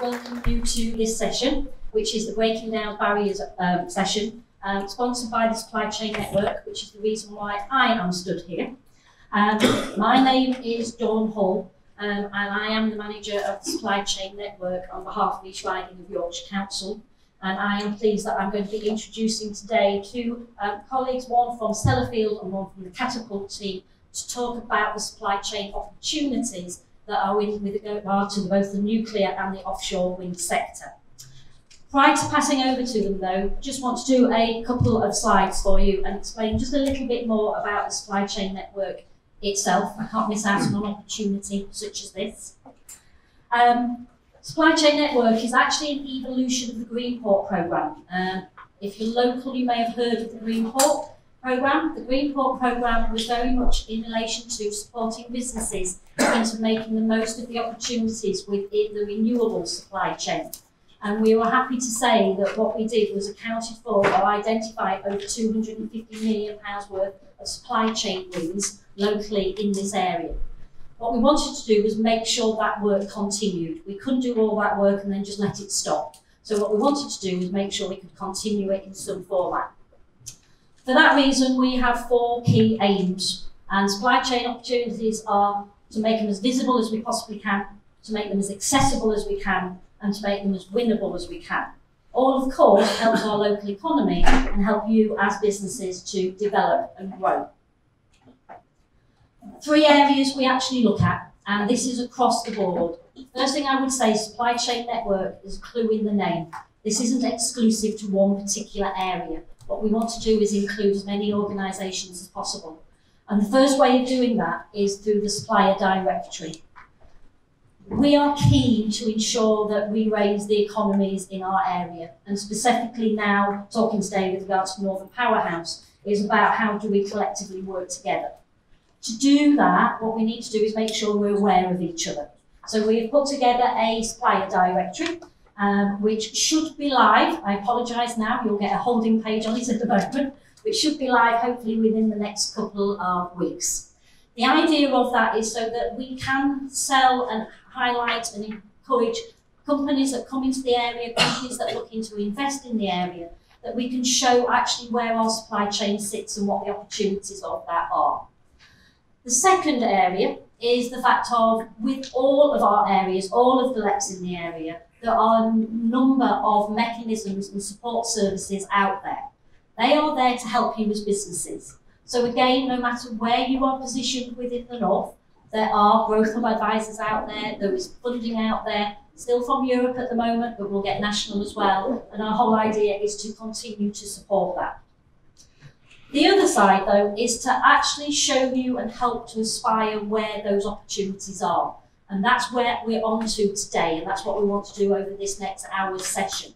welcome you to this session, which is the Breaking Down Barriers session, sponsored by the Supply Chain Network, which is the reason why I am stood here. My name is Dawn Hull, and I am the manager of the Supply Chain Network on behalf of East Riding of Yorkshire Council. And I am pleased that I'm going to be introducing today two colleagues, one from Sellafield and one from the Catapult team, to talk about the supply chain opportunities that are with regard to both the nuclear and the offshore wind sector. Prior to passing over to them though, I just want to do a couple of slides for you and explain just a little bit more about the supply chain network itself. I can't miss out on an opportunity such as this. Supply Chain Network is actually an evolution of the Greenport programme. If you're local, you may have heard of the Greenport programme. The Greenport programme was very much in relation to supporting businesses into making the most of the opportunities within the renewable supply chain. And we were happy to say that what we did was accounted for or identify over £250 million worth of supply chain wins locally in this area. What we wanted to do was make sure that work continued. We couldn't do all that work and then just let it stop. So what we wanted to do was make sure we could continue it in some format. For that reason, we have four key aims. And supply chain opportunities are to make them as visible as we possibly can, to make them as accessible as we can, and to make them as winnable as we can. All, of course, helps our local economy and help you as businesses to develop and grow. Three areas we actually look at, and this is across the board. First thing I would say, Supply Chain Network is a clue in the name. This isn't exclusive to one particular area. What we want to do is include as many organisations as possible. And the first way of doing that is through the supplier directory. We are keen to ensure that we raise the economies in our area, and specifically now, talking today with regards to Northern Powerhouse, is about how do we collectively work together. To do that, what we need to do is make sure we're aware of each other. So we have put together a supplier directory, which should be live. I apologise now, you'll get a holding page on it at the moment, which should be live hopefully within the next couple of weeks. The idea of that is so that we can sell and highlight and encourage companies that come into the area, companies that are looking to invest in the area, that we can show actually where our supply chain sits and what the opportunities of that are. The second area is the fact of, with all of our areas, all of the LEPs in the area, there are a number of mechanisms and support services out there. They are there to help you as businesses. So again, no matter where you are positioned within the North, there are growth hub advisors out there is funding out there, still from Europe at the moment, but we'll get national as well. And our whole idea is to continue to support that. The other side, though, is to actually show you and help to aspire where those opportunities are. And that's where we're on to today, and that's what we want to do over this next hour's session.